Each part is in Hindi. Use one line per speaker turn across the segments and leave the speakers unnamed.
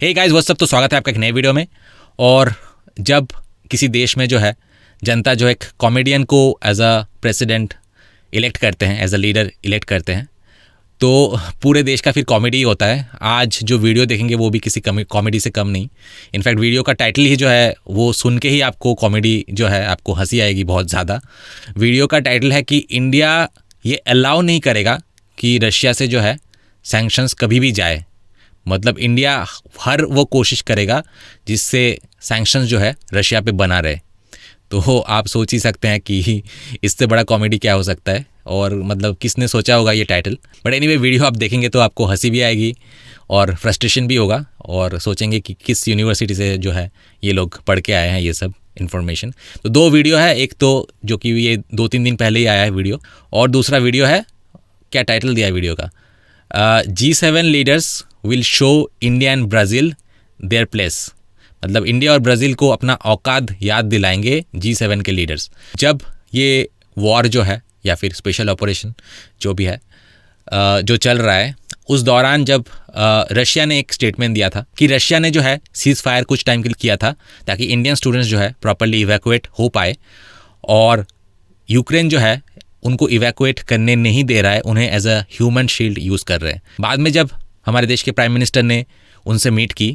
Hey guys what's up. तो स्वागत है आपका एक नए वीडियो में। और जब किसी देश में जो है जनता जो एक कॉमेडियन को एज अ प्रेसिडेंट इलेक्ट करते हैं, एज अ लीडर इलेक्ट करते हैं, तो पूरे देश का फिर कॉमेडी ही होता है। आज जो वीडियो देखेंगे वो भी किसी कॉमेडी से कम नहीं। इनफैक्ट वीडियो का टाइटल ही जो है वो सुन के ही आपको कॉमेडी जो है आपको हंसी आएगी बहुत ज़्यादा। वीडियो का टाइटल है कि इंडिया ये अलाउ नहीं करेगा कि रशिया से जो है सैंक्शंस कभी भी जाए। मतलब इंडिया हर वो कोशिश करेगा जिससे सैंक्शंस जो है रशिया पे बना रहे। तो आप सोच ही सकते हैं कि इससे बड़ा कॉमेडी क्या हो सकता है, और मतलब किसने सोचा होगा ये टाइटल। बट एनीवे वीडियो आप देखेंगे तो आपको हंसी भी आएगी और फ्रस्ट्रेशन भी होगा, और सोचेंगे कि किस यूनिवर्सिटी से जो है ये लोग पढ़ के आए हैं ये सब इन्फॉर्मेशन। तो दो वीडियो है, एक तो जो कि ये 2-3 दिन पहले ही आया है वीडियो, और दूसरा वीडियो है, क्या टाइटल दिया है वीडियो का, G7 leaders will show India and Brazil their place. मतलब इंडिया और ब्राज़ील को अपना औकात याद दिलाएंगे G7 के लीडर्स। जब ये वॉर जो है या फिर स्पेशल ऑपरेशन जो भी है जो चल रहा है, उस दौरान जब रशिया ने एक स्टेटमेंट दिया था कि रशिया ने जो है सीज़ फायर कुछ टाइम के लिए किया था ताकि इंडियन स्टूडेंट्स जो है प्रॉपर्ली इवैक्यूएट हो पाए, और यूक्रेन जो है उनको इवैक्यूएट करने नहीं दे रहा है, उन्हें as a human shield use कर रहे हैं। बाद में जब हमारे देश के प्राइम मिनिस्टर ने उनसे मीट की,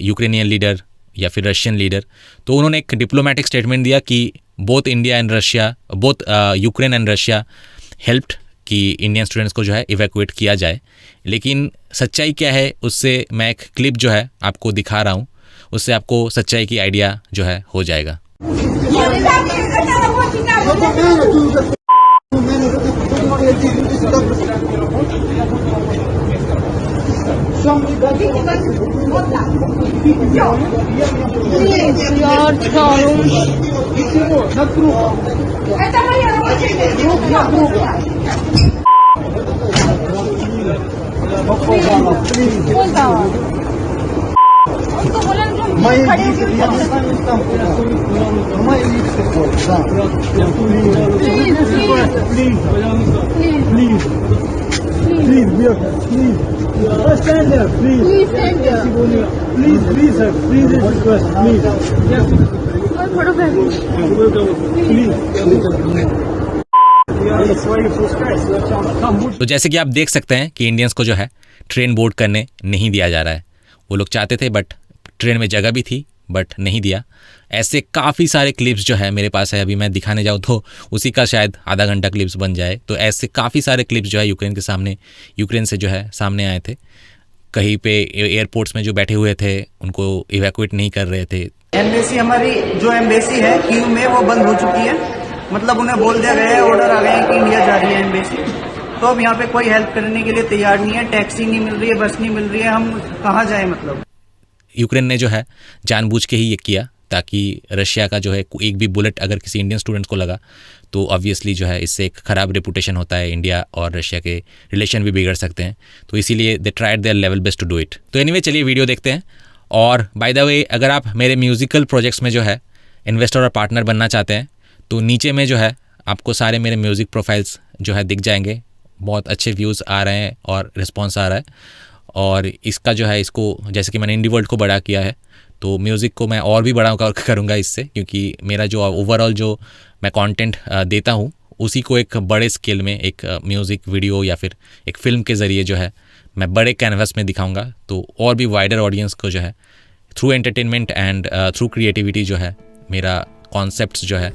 यूक्रेनियन लीडर या फिर रशियन लीडर, तो उन्होंने एक डिप्लोमेटिक स्टेटमेंट दिया कि both Ukraine and Russia helped कि इंडियन स्टूडेंट्स को जो है इवैक्यूएट किया जाए। लेकिन सच्चाई क्या है, उससे मैं एक क्लिप जो है आपको दिखा रहा हूँ, उससे आपको सच्चाई की आइडिया जो है हो जाएगा। तो जैसे कि आप देख सकते हैं कि इंडियंस को जो है ट्रेन बोर्ड करने नहीं दिया जा रहा है। वो लोग चाहते थे बट ट्रेन में जगह भी थी बट नहीं दिया। ऐसे काफ़ी सारे क्लिप्स जो है मेरे पास है, अभी मैं दिखाने जाऊँ तो उसी का शायद आधा घंटा क्लिप्स बन जाए। तो ऐसे काफ़ी सारे क्लिप्स जो है यूक्रेन से जो है सामने आए थे। कहीं पे एयरपोर्ट्स में जो बैठे हुए थे उनको इवैक्यूएट नहीं कर रहे थे।
एम्बेसी, हमारी जो एम्बेसी है कीव में, वो बंद हो चुकी है। मतलब उन्हें बोल दिया गया है, ऑर्डर आ गए हैं कि इंडिया जा रही है एम्बेसी। तो अब यहाँ पे कोई हेल्प करने के लिए तैयार नहीं है। टैक्सी नहीं मिल रही है, बस नहीं मिल रही है, हम कहाँ जाए। मतलब
यूक्रेन ने जो है जानबूझ के ही ये किया ताकि रशिया का जो है एक भी बुलेट अगर किसी इंडियन स्टूडेंट्स को लगा तो ऑब्वियसली जो है इससे एक ख़राब रेपुटेशन होता है, इंडिया और रशिया के रिलेशन भी बिगड़ सकते हैं। तो इसीलिए they tried their level best to do it. तो एनीवे चलिए वीडियो देखते हैं। और बाय द वे, अगर आप मेरे म्यूज़िकल प्रोजेक्ट्स में जो है इन्वेस्टर और पार्टनर बनना चाहते हैं तो नीचे में जो है आपको सारे मेरे म्यूज़िक प्रोफाइल्स जो है दिख जाएंगे। बहुत अच्छे व्यूज़ आ रहे हैं और रिस्पॉन्स आ रहा है। और इसका जो है, इसको जैसे कि मैंने इंडी वर्ल्ड को बड़ा किया है, तो म्यूज़िक को मैं और भी बड़ा करूँगा इससे, क्योंकि मेरा जो ओवरऑल जो मैं कंटेंट देता हूँ उसी को एक बड़े स्केल में एक म्यूज़िक वीडियो या फिर एक फ़िल्म के ज़रिए जो है मैं बड़े कैनवस में दिखाऊंगा। तो और भी वाइडर ऑडियंस को जो है through entertainment and through creativity जो है मेरा कॉन्सेप्ट्स जो है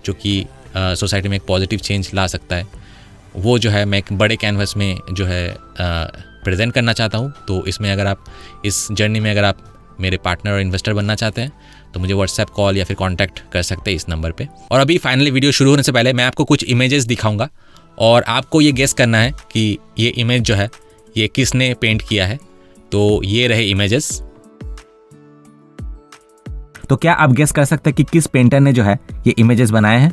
जो कि सोसाइटी में एक पॉजिटिव चेंज ला सकता है, वो जो है मैं एक बड़े कैनवस में जो है प्रेजेंट करना चाहता हूँ। तो इसमें अगर आप इस जर्नी में अगर आप मेरे पार्टनर और इन्वेस्टर बनना चाहते हैं तो मुझे व्हाट्सएप कॉल या फिर कांटेक्ट कर सकते हैं इस नंबर पे। और अभी फाइनली वीडियो शुरू होने से पहले मैं आपको कुछ इमेजेस दिखाऊंगा और आपको ये गेस करना है कि ये इमेज जो है ये किसने पेंट किया है। तो ये रहे इमेजेस।
तो क्या आप गेस कर सकते हैं कि किस पेंटर ने जो है ये इमेजेस बनाए हैं?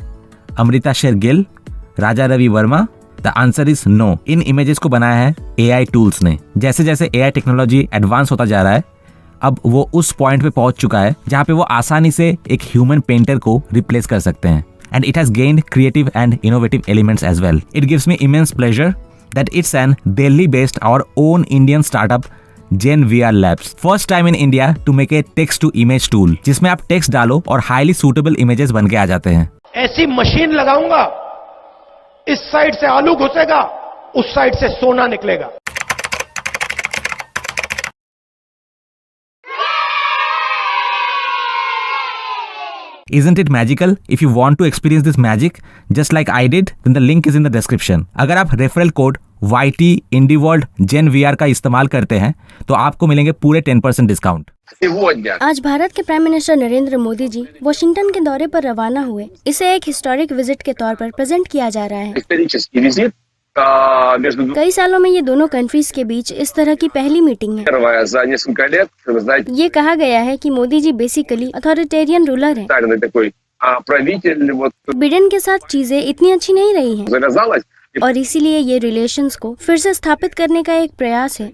Amrita Sher Gil, Raja Ravi Varma? The answer is no. इन इमेजेस को बनाया है एआई टूल्स ने। जैसे जैसे एआई टेक्नोलॉजी एडवांस होता जा रहा है, अब वो उस पॉइंट पे पहुंच चुका है जहां पे वो आसानी से एक ह्यूमन पेंटर को रिप्लेस कर सकते हैं। And it has gained creative and innovative elements as well. It gives me immense pleasure that it's an Delhi based our own Indian startup Gen VR labs, first time in India to make a text to image tool, जिसमें आप टेक्स्ट डालो और हाईली सूटेबल इमेजेस बन के आ जाते हैं।
ऐसी मशीन लगाऊंगा, इस साइड से आलू घुसेगा, उस साइड से सोना निकलेगा।
Isn't it magical? If you want to experience this magic, just like I did, then the link is in the description. अगर आप referral code YT IndieWorld Gen VR का इस्तेमाल करते हैं तो आपको मिलेंगे पूरे 10% डिस्काउंट।
आज भारत के prime minister Narendra Modi ji Washington के दौरे पर रवाना हुए। इसे एक हिस्टोरिक विजिट के तौर पर प्रेजेंट किया जा रहा है। कई सालों में ये दोनों कंट्रीज के बीच इस तरह की पहली मीटिंग है। ये कहा गया है कि Modi ji basically authoritarian ruler हैं। बिडेन के साथ चीजें इतनी अच्छी नहीं रही हैं और इसीलिए ये रिलेशंस को फिर से स्थापित करने का एक प्रयास है।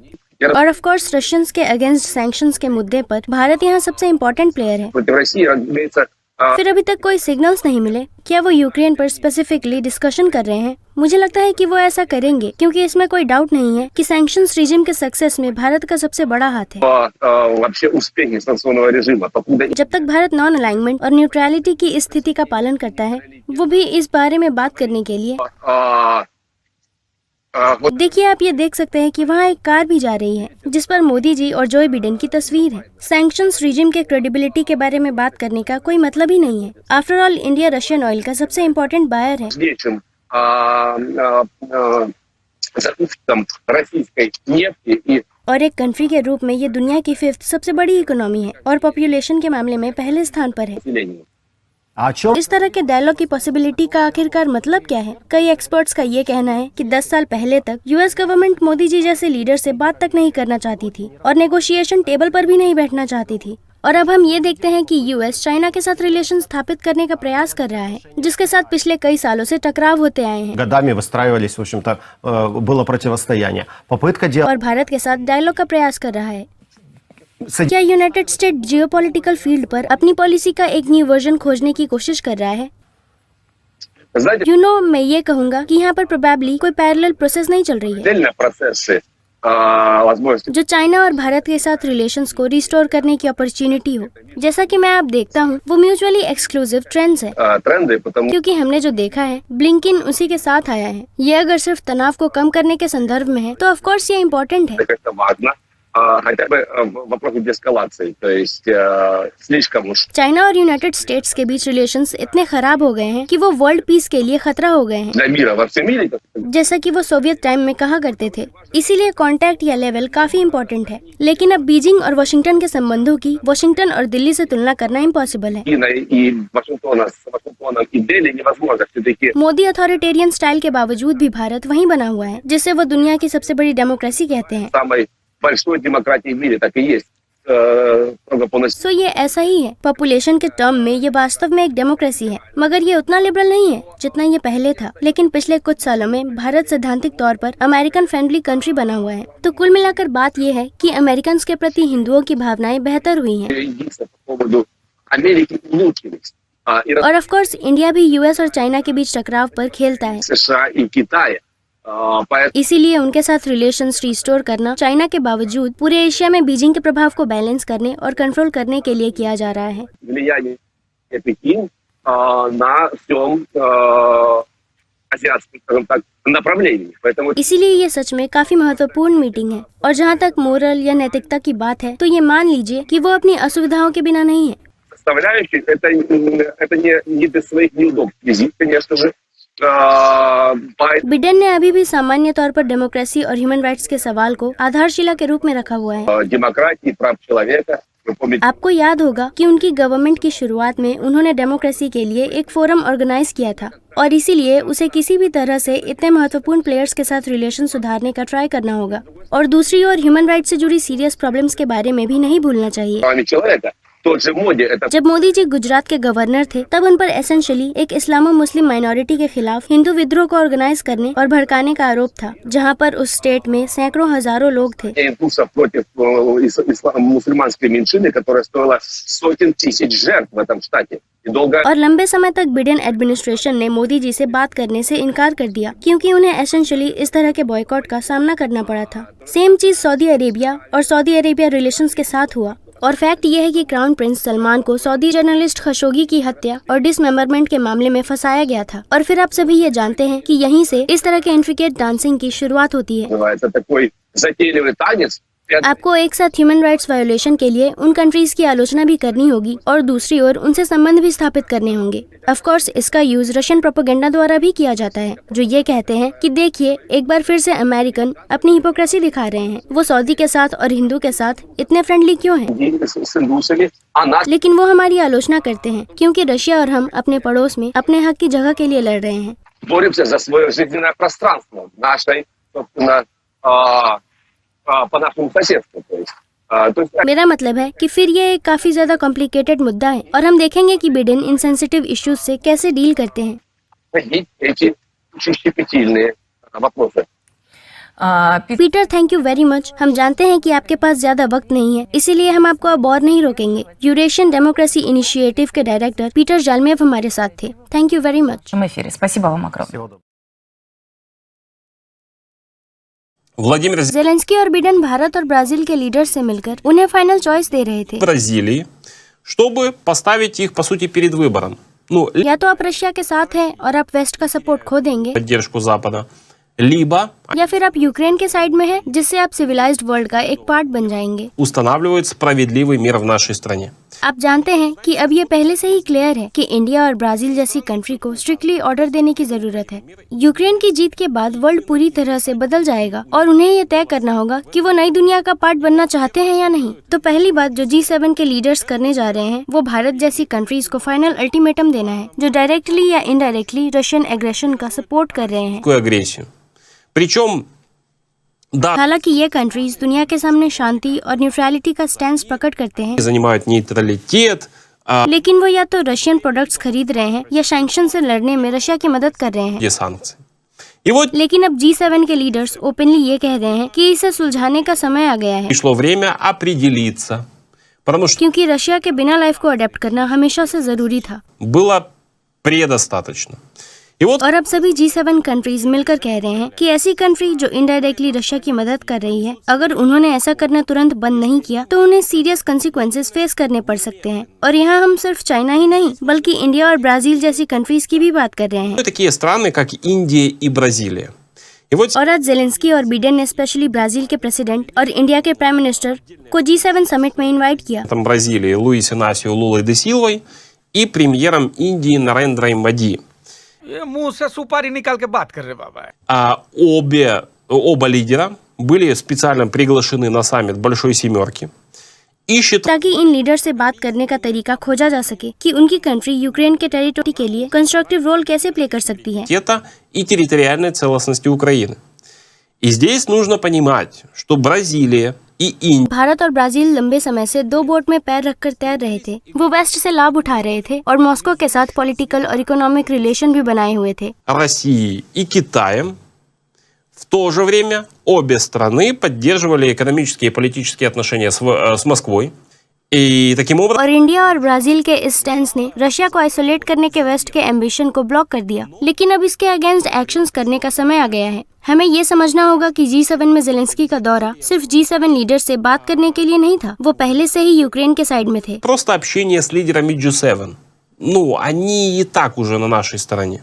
और ऑफ कोर्स रशियंस के अगेंस्ट सैंक्शंस के मुद्दे पर भारत यहाँ सबसे इम्पोर्टेंट प्लेयर है। फिर अभी तक कोई सिग्नल्स नहीं मिले। क्या वो यूक्रेन पर स्पेसिफिकली डिस्कशन कर रहे हैं? मुझे लगता है कि वो ऐसा करेंगे क्योंकि इसमें कोई डाउट नहीं है कि सैंक्शंस रिजिम के सक्सेस में भारत का सबसे बड़ा हाथ है। जब तक भारत नॉन अलाइनमेंट और न्यूट्रलिटी की स्थिति का पालन करता है, वो भी इस बारे में बात करने के लिए। देखिए, आप ये देख सकते हैं कि वहाँ एक कार भी जा रही है जिस पर मोदी जी और जोए बिडेन की तस्वीर है। सैंक्शंस रिजिम के क्रेडिबिलिटी के बारे में बात करने का कोई मतलब ही नहीं है। After all, India Russian oil का सबसे इम्पोर्टेंट बायर है। और एक कंट्री के रूप में ये दुनिया की 5th सबसे बड़ी इकोनॉमी है और पॉपुलेशन के मामले में पहले स्थान पर है। इस तरह के डायलॉग की पॉसिबिलिटी का आखिरकार मतलब क्या है? कई एक्सपर्ट्स का ये कहना है कि 10 साल पहले तक यूएस गवर्नमेंट मोदी जी जैसे लीडर से बात तक नहीं करना चाहती थी और नेगोशिएशन टेबल पर भी नहीं बैठना चाहती थी। और अब हम ये देखते हैं कि यूएस चाइना के साथ रिलेशन स्थापित करने का प्रयास कर रहा है, जिसके साथ पिछले कई सालों से टकराव होते आए हैं।
годами выстраивались, в общем-то, было противостояние. Попытка
और भारत के साथ डायलॉग का प्रयास कर रहा है। क्या यूनाइटेड स्टेट जियोपॉलिटिकल फील्ड पर अपनी पॉलिसी का एक न्यू वर्जन खोजने की कोशिश कर रहा है? मैं ये कहूँगा कि यहाँ पर प्रोबेबली कोई पैरेलल प्रोसेस नहीं चल रही है जो चाइना और भारत के साथ रिलेशंस को रिस्टोर करने की अपॉर्चुनिटी हो। जैसा कि मैं अब देखता हूँ, वो म्यूचुअली एक्सक्लूसिव ट्रेंड्स है क्योंकि हमने जो देखा है, ब्लिंकिन उसी के साथ आया है। ये अगर सिर्फ तनाव को कम करने के संदर्भ में है तो ऑफ कोर्स ये इम्पोर्टेंट है।
хотя бы вопросы деэскалации, то есть слишком уж.
चाइना और यूनाइटेड स्टेट्स के बीच रिलेशंस इतने खराब हो गए हैं कि वो वर्ल्ड पीस के लिए खतरा हो गए हैं,
Для мира во всем мире.
जैसा कि वो सोवियत टाइम में कहा करते थे। इसीलिए कांटेक्ट या लेवल काफी इम्पोर्टेंट है। लेकिन अब बीजिंग और वाशिंगटन के संबंधों की वाशिंगटन और दिल्ली से तुलना करना इम्पॉसिबल है।
Китай и Вашингтона с Вашингтоном и Дели невозможно все-таки.
मोदी अथॉरिटेरियन स्टाइल के बावजूद भी भारत वहीं बना हुआ है, जिसे वो दुनिया की सबसे बड़ी डेमोक्रेसी कहते हैं।
Самой большой демократии в мире так и есть.
सो ये ऐसा ही है। पॉपुलेशन के टर्म में ये वास्तव में एक डेमोक्रेसी है, मगर ये उतना लिबरल नहीं है जितना ये पहले था। लेकिन पिछले कुछ सालों में भारत सैद्धांतिक तौर पर अमेरिकन फ्रेंडली कंट्री बना हुआ है। तो कुल मिलाकर बात ये है कि अमेरिकन के प्रति हिंदुओं की भावनाएं बेहतर हुई हैं।
Единство по поводу Америки улучшились.
और ऑफ कोर्स इंडिया भी यूएस और चाइना के बीच टकराव पर खेलता है।
США и Китая.
इसीलिए उनके साथ रिलेशंस रिस्टोर करना चाइना के बावजूद पूरे एशिया में बीजिंग के प्रभाव को बैलेंस करने और कंट्रोल करने के लिए किया जा रहा है।
Влияние Пекин на всем азиатском, скажем так, направлении. Поэтому
इसीलिए ये सच में काफी महत्वपूर्ण मीटिंग है। और जहाँ तक मोरल या नैतिकता की बात है, तो ये मान लीजिए कि वो अपनी असुविधाओं के बिना नहीं है।
составляющих это не без своих неудобств. Визит, конечно же.
बिडेन ने अभी भी सामान्य तौर पर डेमोक्रेसी और ह्यूमन राइट्स के सवाल को आधारशिला के रूप में रखा हुआ है।
демократии, прав человека.
आपको याद होगा कि उनकी गवर्नमेंट की शुरुआत में उन्होंने डेमोक्रेसी के लिए एक फोरम ऑर्गेनाइज किया था और इसीलिए उसे किसी भी तरह से इतने महत्वपूर्ण प्लेयर्स के साथ रिलेशन सुधारने का ट्राई करना होगा। और दूसरी ओर ह्यूमन राइट्स से जुड़ी सीरियस प्रॉब्लम्स के बारे में भी नहीं भूलना चाहिए।
Правами человека. тот же Моди, это
जब मोदी जी गुजरात के गवर्नर थे तब उन पर एसेंशियली एक इस्लामो मुस्लिम माइनॉरिटी के खिलाफ हिंदू विद्रोह को ऑर्गेनाइज करने और भड़काने का आरोप था, जहां पर उस स्टेट में सैकड़ों हजारों लोग थे।
импульсов против мусульманской меньшины, которая стоила сотен тысяч жертв в этом штате. И долго...
और लंबे समय तक बिडेन एडमिनिस्ट्रेशन ने मोदी जी से बात करने से इनकार कर दिया, क्योंकि उन्हें एसेंशियली इस तरह के बॉयकॉट का सामना करना पड़ा था। सेम चीज सऊदी अरेबिया और सऊदी अरेबिया रिलेशंस के साथ हुआ। और फैक्ट ये है कि क्राउन प्रिंस सलमान को सऊदी जर्नलिस्ट खशोगी की हत्या और डिसमेंबरमेंट के मामले में फंसाया गया था। और फिर आप सभी ये जानते हैं कि यहीं से इस तरह के इंट्रिकेट डांसिंग की शुरुआत होती है।
Это такой затейливый танец.
आपको एक साथ ह्यूमन राइट्स वायोलेशन के लिए उन कंट्रीज की आलोचना भी करनी होगी और दूसरी ओर उनसे संबंध भी स्थापित करने होंगे। ऑफ कोर्स इसका यूज रशियन प्रोपेगेंडा द्वारा भी किया जाता है, जो ये कहते हैं कि देखिए एक बार फिर से अमेरिकन अपनी हिपोक्रेसी दिखा रहे हैं। वो सऊदी के साथ और हिंदू के साथ इतने फ्रेंडली क्यों हैं?
С индусами, а нас
लेकिन वो हमारी आलोचना करते हैं क्योंकि रशिया और हम अपने पड़ोस में अपने हक की जगह के लिए लड़ रहे हैं।
боремся за свое жизненное пространство нашей, собственно, по нашему соседству. То есть
मेरा मतलब है कि फिर ये एक काफी ज्यादा कॉम्प्लिकेटेड मुद्दा है और हम देखेंगे कि बिडेन इन सेंसिटिव इश्यूज से कैसे डील करते हैं।
эти очень щепетильные вопросы.
Peter, thank you very much. हम जानते हैं कि आपके पास ज्यादा वक्त नहीं है, इसीलिए हम आपको अब और नहीं रोकेंगे। यूरेशियन डेमोक्रेसी इनिशिएटिव के डायरेक्टर पीटर जालमेव हमारे साथ थे। Thank you very much.
В эфире. Спасибо вам огромное.
Владимир
Zelensky और बिडेन भारत और ब्राजील के लीडर्स से मिलकर उन्हें फाइनल चॉइस दे रहे थे।
Бразилии, чтобы поставить их, по сути, перед выбором. Ну,
या तो आप रशिया के साथ हैं और आप वेस्ट का सपोर्ट खो देंगे,
поддержку Запада, либо
या फिर आप यूक्रेन के साइड में हैं, जिससे आप सिविलाइज्ड वर्ल्ड का एक पार्ट बन जाएंगे।
устанавливают справедливый мир в нашей стране.
आप जानते हैं कि अब ये पहले से ही क्लियर है कि इंडिया और ब्राजील जैसी कंट्री को स्ट्रिक्टली ऑर्डर देने की जरूरत है। यूक्रेन की जीत के बाद वर्ल्ड पूरी तरह से बदल जाएगा और उन्हें ये तय करना होगा कि वो नई दुनिया का पार्ट बनना चाहते हैं या नहीं। तो पहली बात जो G7 के लीडर्स करने जा रहे हैं वो भारत जैसी कंट्रीज को फाइनल अल्टीमेटम देना है, जो डायरेक्टली या इनडायरेक्टली रशियन एग्रेशन का सपोर्ट कर रहे हैं।
Такую агрессию. Причем, да,
हालांकि ये कंट्रीज दुनिया के सामने शांति और न्यूट्रलिटी का स्टैंड प्रकट करते हैं,
занимают нейтралитет,
लेकिन वो या तो रशियन प्रोडक्ट्स खरीद रहे हैं या सैंक्शन से लड़ने में रशिया की मदद कर रहे हैं।
где санкции. И вот
लेकिन अब G7 के लीडर्स ओपनली ये कह रहे हैं कि इसे सुलझाने का समय आ गया है,
пришло время определиться, потому что
क्योंकि रशिया के बिना लाइफ को अडेप्ट करना हमेशा से जरूरी था।
было предостаточно. И вот
और अब सभी G7 कंट्रीज मिलकर कह रहे हैं कि ऐसी कंट्री जो इनडायरेक्टली रशिया की मदद कर रही है, अगर उन्होंने ऐसा करना तुरंत बंद नहीं किया तो उन्हें सीरियस कंसिक्वेंसेस फेस करने पड़ सकते हैं। और यहाँ हम सिर्फ चाइना ही नहीं बल्कि इंडिया और ब्राजील जैसी कंट्रीज की भी बात कर रहे हैं।
такие страны, как Индия и Бразилия. И вот
और आज जेलेंस्की और बिडेन ने स्पेशली ब्राजील के प्रेसिडेंट और इंडिया के प्राइम मिनिस्टर को G7 समिट में इन्वाइट किया।
там Бразилии Луис Инасио Лулой де Силвой и премьером Индии Нарендрой Моди.
ये मुंह से सुपारी निकाल के बात कर रहे बाबा।
Оба лидера были специально приглашены на саммит Большой Семерки. И считают,
ताकि इन लीडर से बात करने का तरीका खोजा जा सके कि उनकी कंट्री यूक्रेन के टेरिटरी के लिए कंस्ट्रक्टिव रोल कैसे प्ले कर सकती है।
и территориальной целостности Украины. И здесь нужно понимать, что Бразилия и Индия,
भारत और ब्राजील लंबे समय से दो बोट में पैर रखकर तैर रहे थे। वो वेस्ट से लाभ उठा रहे थे और मॉस्को के साथ पॉलिटिकल और इकोनॉमिक रिलेशन भी बनाए हुए थे।
Россией и Китаем, в то же время обе страны поддерживали экономические и политические отношения с Москвой. И таким образом
और इंडिया और ब्राजील के इस स्टैंड ने रशिया को आइसोलेट करने के वेस्ट के एम्बिशन को ब्लॉक कर दिया। लेकिन अब इसके अगेंस्ट एक्शंस करने का समय आ गया है। हमें ये समझना होगा कि G7 में जेलेंस्की का दौरा सिर्फ G7 लीडर से बात करने के लिए नहीं था, वो पहले से ही यूक्रेन के साइड में थे।
просто общение с лидерами G7. Ну, они и так уже на нашей стороне.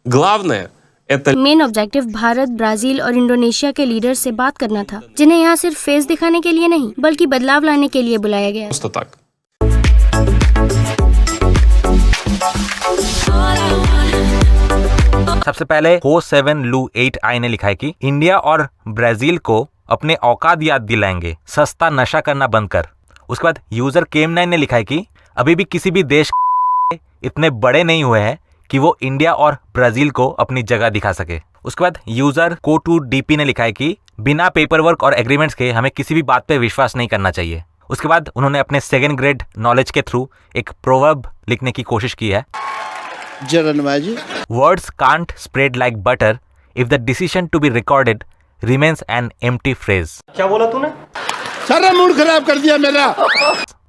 Главное это
main objective Bharat, Brazil और इंडोनेशिया के लीडर से बात करना था, जिन्हें यहाँ सिर्फ फेस दिखाने के लिए नहीं बल्कि बदलाव लाने के लिए बुलाया गया।
просто так.
सबसे पहले हो 7 लू 8 आई ने लिखा है कि इंडिया और ब्राजील को अपने औकात याद दिलाएंगे, सस्ता नशा करना बंद कर। उसके बाद यूजर केम9 ने लिखा है कि अभी भी किसी भी देश इतने बड़े नहीं हुए हैं कि वो इंडिया और ब्राजील को अपनी जगह दिखा सके। उसके बाद यूजर को2 डीपी ने लिखा है कि बिना पेपर वर्क और एग्रीमेंट्स के हमें किसी भी बात पे विश्वास नहीं करना चाहिए। उसके बाद उन्होंने अपने सेकेंड ग्रेड नॉलेज के थ्रू एक प्रोवर्ब लिखने की कोशिश की है, words can't spread like butter if the decision to be recorded remains an empty phrase.
क्या बोला तूने? सारा मूड खराब कर दिया मेरा।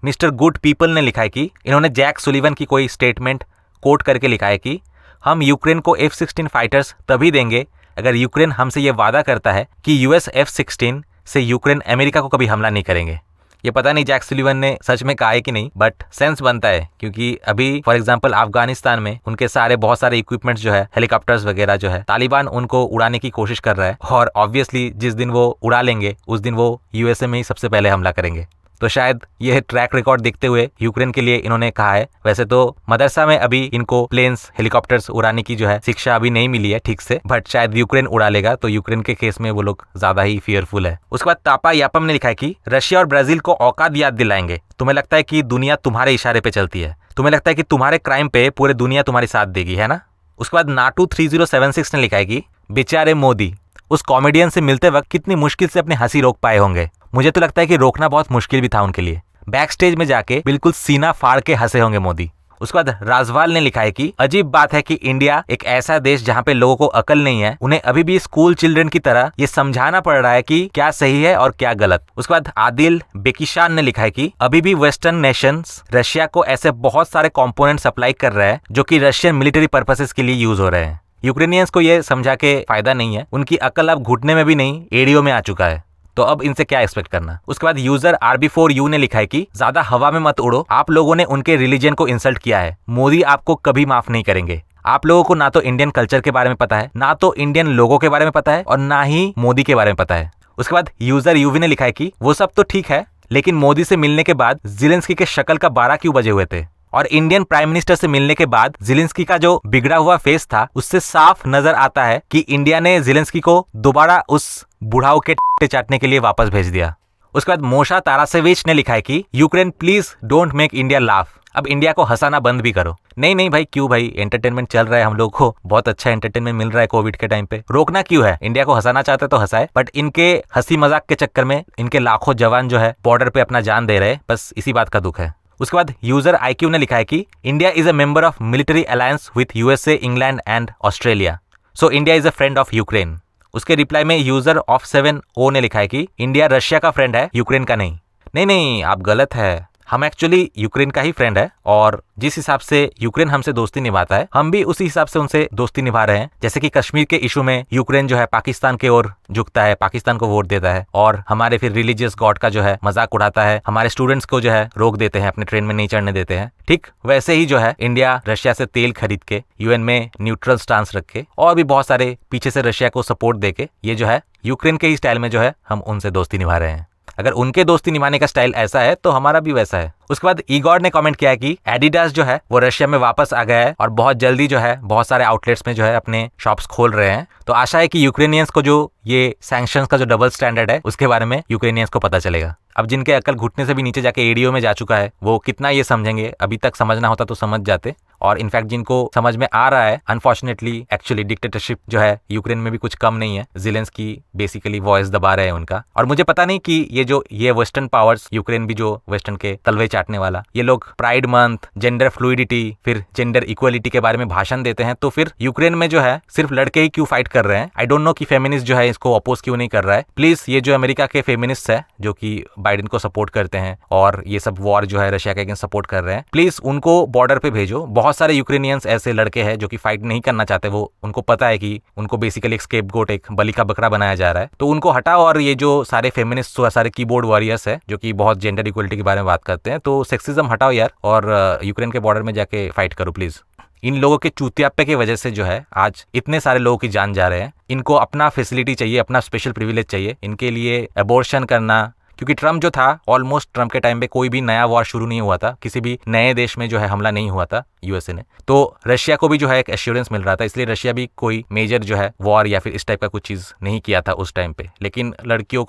मिस्टर गुड पीपल ने लिखा है कि इन्होंने जैक सुलिवन की कोई स्टेटमेंट कोट करके लिखा है कि हम यूक्रेन को F-16 फाइटर्स तभी देंगे अगर यूक्रेन हमसे ये वादा करता है कि US F-16 से यूक्रेन अमेरिका को कभी हमला नहीं करेंगे। ये पता नहीं जैक सुलिवन ने सच में कहा है कि नहीं, बट सेंस बनता है क्योंकि अभी फॉर एग्जांपल अफगानिस्तान में उनके बहुत सारे इक्विपमेंट्स जो है, हेलीकॉप्टर्स वगैरह जो है, तालिबान उनको उड़ाने की कोशिश कर रहा है और ऑब्वियसली जिस दिन वो उड़ा लेंगे उस दिन वो USA में ही सबसे पहले हमला करेंगे। तो शायद यह ट्रैक रिकॉर्ड देखते हुए यूक्रेन के लिए इन्होंने कहा है। वैसे तो मदरसा में अभी इनको प्लेन्स हेलीकॉप्टर्स उड़ाने की जो है शिक्षा अभी नहीं मिली है ठीक से, बट शायद यूक्रेन उड़ा लेगा तो यूक्रेन के केस में वो लोग ज्यादा ही फियरफुल है। उसके बाद तापा यापम ने लिखा है कि रशिया और ब्राजील को औकात याद दिलाएंगे। तुम्हें लगता है कि दुनिया तुम्हारे इशारे पे चलती है, तुम्हें लगता है कि तुम्हारे क्राइम पे पूरे दुनिया तुम्हारी साथ देगी, है ना। उसके बाद नाटू 3076 ने लिखा है कि बेचारे मोदी उस कॉमेडियन से मिलते वक्त कितनी मुश्किल से अपनी हंसी रोक पाए होंगे। मुझे तो लगता है कि रोकना बहुत मुश्किल भी था उनके लिए। बैक स्टेज में जाके बिल्कुल सीना फाड़ के हंसे होंगे मोदी। उसके बाद राजवाल ने लिखा है कि अजीब बात है कि इंडिया एक ऐसा देश जहाँ पे लोगों को अकल नहीं है, उन्हें अभी भी स्कूल चिल्ड्रन की तरह ये समझाना पड़ रहा है कि क्या सही है और क्या गलत। उसके बाद आदिल बेकिशान ने लिखा है कि अभी भी वेस्टर्न नेशंस रशिया को ऐसे बहुत सारे कंपोनेंट सप्लाई कर रहे हैं जो कि रशियन मिलिट्री पर्पसेस के लिए यूज हो रहे हैं। यूक्रेनियंस को ये समझा के फायदा नहीं है, उनकी अकल अब घुटने में भी नहीं एड़ियों में आ चुका है, तो अब इनसे क्या एक्सपेक्ट करना। उसके बाद यूजर RB4U ने लिखा है कि ज्यादा हवा में मत उड़ो, आप लोगों ने उनके रिलीजन को इंसल्ट किया है, मोदी आपको कभी माफ नहीं करेंगे। आप लोगों को ना तो इंडियन कल्चर के बारे में पता है, ना तो इंडियन लोगों के बारे में पता है और ना ही मोदी के बारे में पता है। उसके बाद यूजर यूवी ने लिखा है कि वो सब तो ठीक है, लेकिन मोदी से मिलने के बाद ज़ेलेंस्की के शक्ल का 12 क्यों बजे हुए थे, और इंडियन प्राइम मिनिस्टर से मिलने के बाद ज़ेलेंस्की का जो बिगड़ा हुआ फेस था उससे साफ नजर आता है कि इंडिया ने ज़ेलेंस्की को दोबारा उस बुढ़ाओ के टे चाटने के लिए वापस भेज दिया। उसके बाद मोशा तारासेविच ने लिखा है कि Ukraine please don't make India laugh, अब इंडिया को हंसाना बंद भी करो। नहीं भाई, क्यों भाई, एंटरटेनमेंट चल रहा है, हम लोग को बहुत अच्छा एंटरटेनमेंट मिल रहा है कोविड के टाइम पे, रोकना क्यों है। इंडिया को हंसाना चाहते तो हंसाए, बट इनके हंसी मजाक के चक्कर में इनके लाखों जवान जो है बॉर्डर पे अपना जान दे रहे हैं, बस इसी बात का दुख है। उसके बाद यूजर IQ ने लिखा है कि India is a member of military alliance with USA, England and Australia, so India is a friend of Ukraine. उसके रिप्लाई में यूजर OF7O ने लिखा है कि इंडिया रशिया का फ्रेंड है, यूक्रेन का नहीं। नहीं, आप गलत है, हम एक्चुअली यूक्रेन का ही फ्रेंड है और जिस हिसाब से यूक्रेन हमसे दोस्ती निभाता है हम भी उसी हिसाब से उनसे दोस्ती निभा रहे हैं। जैसे कि कश्मीर के इशू में यूक्रेन जो है पाकिस्तान की ओर झुकता है, पाकिस्तान को वोट देता है और हमारे फिर रिलीजियस गॉड का जो है मजाक उड़ाता है, हमारे स्टूडेंट्स को जो है रोक देते हैं, अपने ट्रेन में नहीं चढ़ने देते हैं। ठीक वैसे ही जो है इंडिया रशिया से तेल खरीद के UN में न्यूट्रल स्टांस रखे और भी बहुत सारे पीछे से रशिया को सपोर्ट देके ये जो है यूक्रेन के ही स्टाइल में जो है हम उनसे दोस्ती निभा रहे हैं। अगर उनके दोस्ती निभाने का स्टाइल ऐसा है तो हमारा भी वैसा है। उसके बाद ईगोर ने कमेंट किया है कि एडिडास जो है वो रशिया में वापस आ गया है और बहुत जल्दी जो है बहुत सारे आउटलेट्स में जो है अपने शॉप्स खोल रहे हैं। तो आशा है कि यूक्रेनियंस को जो ये सैंक्शंस का जो डबल स्टैंडर्ड है उसके बारे में यूक्रेनियंस को पता चलेगा। अब जिनके अकल घुटने से भी नीचे जाके एडीओ में जा चुका है वो कितना ये समझेंगे, अभी तक समझना होता तो समझ जाते। और इनफैक्ट जिनको समझ में आ रहा है, अनफॉर्चुनेटली एक्चुअली डिक्टेटरशिप जो है यूक्रेन में भी कुछ कम नहीं है, ज़ेलेंस्की बेसिकली वॉइस दबा रहे हैं उनका। और मुझे पता नहीं कि ये वेस्टर्न पावर्स, यूक्रेन भी जो वेस्टर्न के तलवे चाटने वाला, ये लोग प्राइड मंथ, जेंडर फ्लूइडिटी, फिर जेंडर इक्वलिटी के बारे में भाषण देते हैं, तो फिर यूक्रेन में जो है सिर्फ लड़के ही क्यों फाइट कर रहे हैं। आई डोंट नो कि फेमिनिस्ट जो है इसको अपोज क्यों नहीं कर रहा है। प्लीज ये जो अमेरिका के फेमिनिस्ट है जो कि बाइडेन को सपोर्ट करते हैं और ये सब वॉर जो है रशिया के अगेंस्ट सपोर्ट कर रहे हैं, प्लीज उनको बॉर्डर पे भेजो। बहुत सारे यूक्रेनियंस ऐसे लड़के हैं जो कि फाइट नहीं करना चाहते, वो उनको पता है कि उनको बेसिकली एक स्केपगोट, एक बलि का बकरा बनाया जा रहा है, तो उनको हटाओ। और ये जो सारे फेमिनिस्ट, सारे कीबोर्ड वॉरियर्स है जो कि बहुत जेंडर इक्वलिटी के बारे में बात करते हैं, तो सेक्सिज्म हटाओ यार और यूक्रेन के बॉर्डर में जाके फाइट करो प्लीज। इन लोगों के चूतियाप्पे की वजह से जो है आज इतने सारे लोगों की जान जा रहे हैं। इनको अपना फैसिलिटी चाहिए, अपना स्पेशल प्रिविलेज चाहिए, इनके लिए अबॉर्शन करना। क्योंकि ट्रम्प जो था, ऑलमोस्ट ट्रम्प के टाइम पे कोई भी नया वॉर शुरू नहीं हुआ था, किसी भी नए देश में जो है हमला नहीं हुआ था यूएसए ने, तो रशिया को भी जो है एक एश्योरेंस मिल रहा था, इसलिए रशिया भी कोई मेजर जो है वॉर या फिर इस टाइप का कुछ चीज़ नहीं किया था उस टाइम पे। लेकिन लड़कियों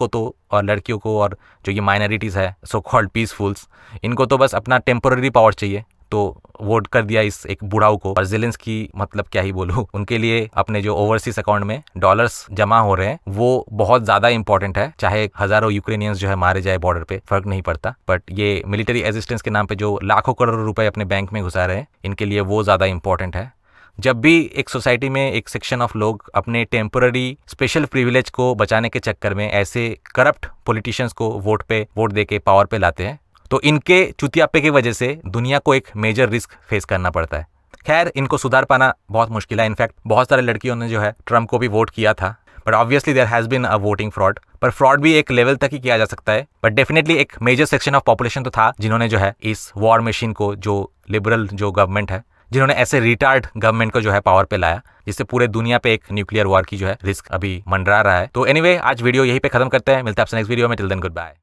को और जो ये माइनॉरिटीज़ है, सो कॉल्ड पीसफुल्स, इनको तो बस अपना टेम्पोररी पावर चाहिए, तो वोट कर दिया इस एक बुढ़ाऊ को। और ज़ेलेंस्की मतलब क्या ही बोलूं, उनके लिए अपने जो ओवरसीज अकाउंट में डॉलर्स जमा हो रहे हैं वो बहुत ज़्यादा इंपॉर्टेंट है। चाहे हज़ारों यूक्रेनियंस जो है मारे जाए बॉर्डर पे, फर्क नहीं पड़ता, बट ये मिलिट्री असिस्टेंस के नाम पे जो लाखों करोड़ रुपए अपने बैंक में घुसा रहे हैं, इनके लिए वो ज़्यादा इंपॉर्टेंट है। जब भी एक सोसाइटी में एक सेक्शन ऑफ लोग अपने टेम्पररी स्पेशल प्रिविलेज को बचाने के चक्कर में ऐसे करप्ट पॉलिटिशियंस को वोट दे के पावर पे लाते हैं, तो इनके चुतियापे की वजह से दुनिया को एक मेजर रिस्क फेस करना पड़ता है। खैर, इनको सुधार पाना बहुत मुश्किल है। इनफैक्ट बहुत सारे लड़कियों ने जो है ट्रम्प को भी वोट किया था, but obviously there has been a voting fraud. पर फ्रॉड भी एक लेवल तक ही किया जा सकता है, बट डेफिनेटली एक मेजर सेक्शन ऑफ पॉपुलेशन तो था जिन्होंने जो है इस वॉर मशीन को, जो लिबरल जो गवर्नमेंट है, जिन्होंने ऐसे रिटार्ड गवर्नमेंट को जो है पावर पे लाया, जिससे पूरे दुनिया पे एक न्यूक्लियर वॉर की जो है रिस्क अभी मंडरा रहा है। तो एनीवे, आज वीडियो यहीं पे खत्म करते हैं। मिलते हैं आपसे नेक्स्ट वीडियो में। Till then good bye.